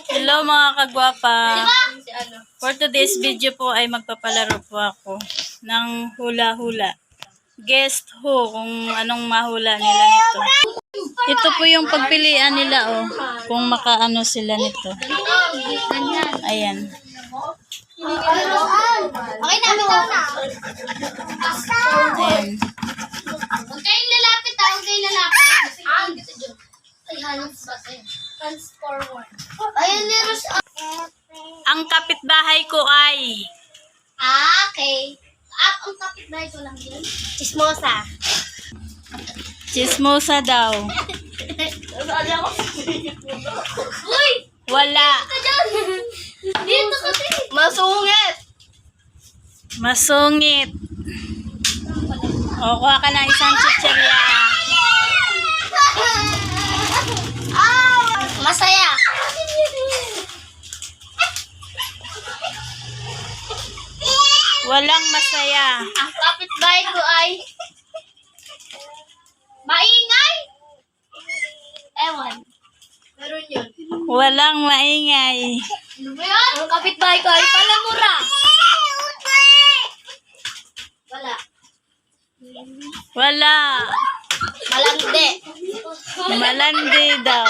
Hello mga kagwapa. For today's video po ay magpapalaro po ako ng hula-hula. Guess who kung anong mahula nila nito. Ito po yung pagpilian nila kung makaano sila nito. Ayan. Okay na, bitaw na. Ayan. Huwag kayong lalapit ha, huwag kayong lalapit. Ay, hands ba tayo? Hands forward. Ayun, Leros. Ang kapitbahay ko ay Okay. Ang kapitbahay ko lang yun. Chismosa. chismosa daw. Uy! Wala. Ka dyan! Dito kasi. Masungit! Masungit. O, kuha ka ng isang chichirya. Masaya. Walang masaya. Ang kapitbahay ko ay maingay. Ewan. Meron yun. Walang maingay. Ano ba yun? Ang kapitbahay ko ay palamura. Wala. Wala. Malandi. Malandi daw.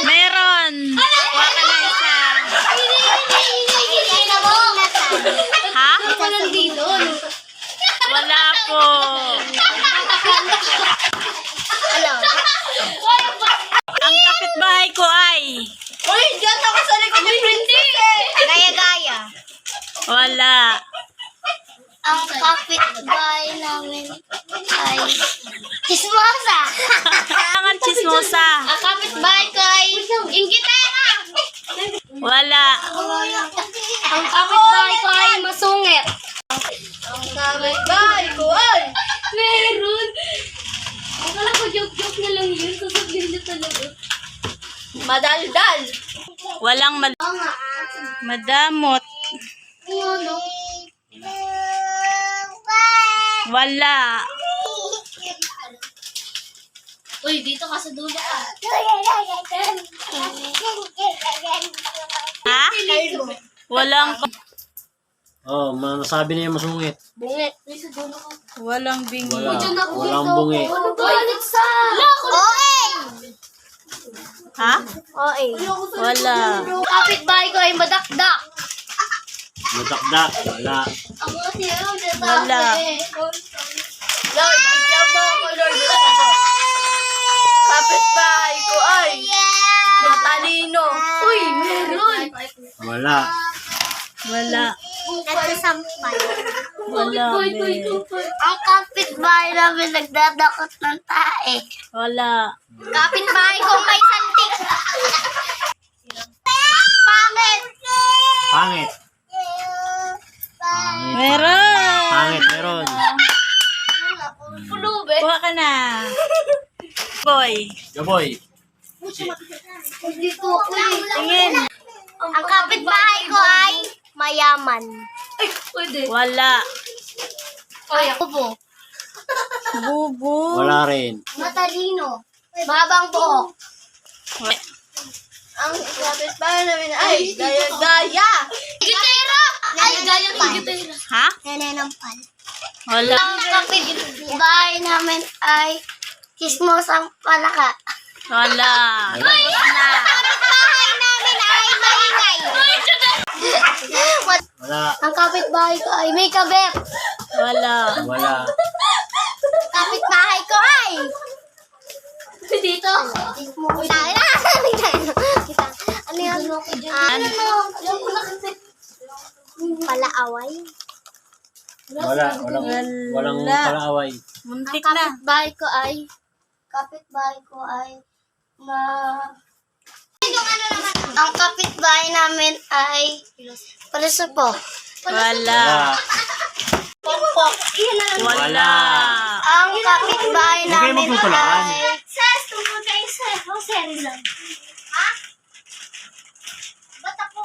Meron. Kuha ka ng isa. Ha? Malandi doon. Wala po. Ano? Ang kapitbahay ko ay Uy, dyan ako sa likod ni Printing. Gaya-gaya. wala. Ang kapitbahay namin ay chismosa. Ang chismosa. Ang kapitbahay ko ay inggitera. Wala. Ang kapitbahay ko ay masungit. Ang kapitbahay ko ay meron. Akala ko joke-joke na lang yun. Sasabihin niya talaga. Madaldal. Walang madamot. Ano? Wala. Uy, dito ka sa dulo ka. Ha? Walang Oh, masabi niya masungit. Bungit. Uy, sa dulo ka. walang bingi. Walang bungi. Ano ba? Sa... OA! Ha? OA. Wala. Kapitbahay ko ay madakdak. Madakdak. Wala. Ako kasi Wala. Lord, bigyan mo ako, Lord. Kapitbahay ko ay matalino. Uy, meron. Wala. Wala. Nagsasampay. Wala. Be. Ang kapitbahay namin nagdadakot ng tae. Wala. Kapitbahay ko may santik. Pangit. Pangit. Meron. Pangit. Meron. Pulube. Kuha ka na. Boy. Gaboy. Dito ako eh. Tingin. Ang kapitbahay ko ay mayaman. Ay, pwede. Wala. Ay, ako po. Bubu. Wala rin. Matalino. Mahabang buhok. Ang kapitbahay namin ay gaya-gaya. Gitera! Gaya-gaya ng gitera. Ha? Nananampal. Wala. Ang kapitbahay namin ay kismosang palaka. Wala. Wala. Kapitbahay namin ay maingay. Wala. Ang kapitbahay ko ay may kabet. Wala. Wala. Kapitbahay ko ay dito. Ano yan? Palaaway. Wala. Walang palaaway. Muntik Ang na. kapitbahay ko ay ang kapitbahay namin ay preso po. Wala. Pokpok. Wala. Ang kapitbahay Huwag kayo namin magtutulaan. ay... Sas, tungkol kayo sa Jose Rizal. Ha? Ba't ako?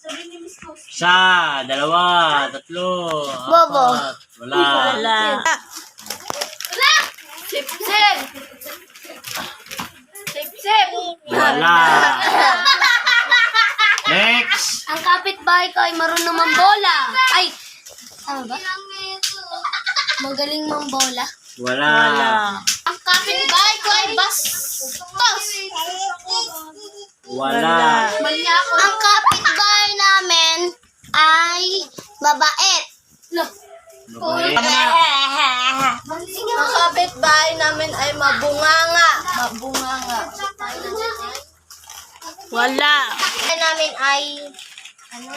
Sabi ni Miss Coast. Isa, dalawa, tatlo, Bobo. apat. Wala. Wala. Wala! Sip! Wala. Next. Ang kapitbahay ko ay marunong mambola. Ay, tama ba? Magaling mambola. Wala. Wala. Ang kapitbahay ko ay bastos. Wala. Ang kapitbahay namin ay mabait. Mabait. Ang kapitbahay namin ay mabunganga. Mabunganga. Wala. Ang namin ay ano?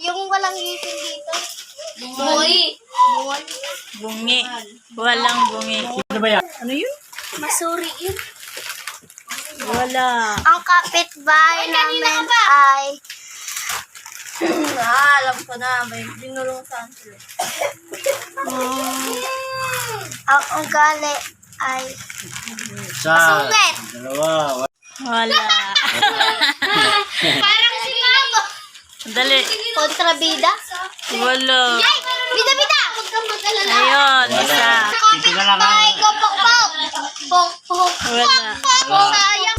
Yung walang ngipin dito. Bungi. Bungi. Walang bungi. Ano ba yan? Ano yun? Masuri yun. Wala. Ang kapitbahay namin ay alam ko na, may binulong sa sila. Ang ugali ay Isa. Masungit. Dalawa. Wala. parang si Mamo. Dali. Kontrabida? Wala. Ay! Bida-bida! Huwag kang mag-alala. Ayun, isa. Ito na lang Kapitbahay ang... ko, pok-pok. Pok-pok. Wala. Pok-pok. Sayang.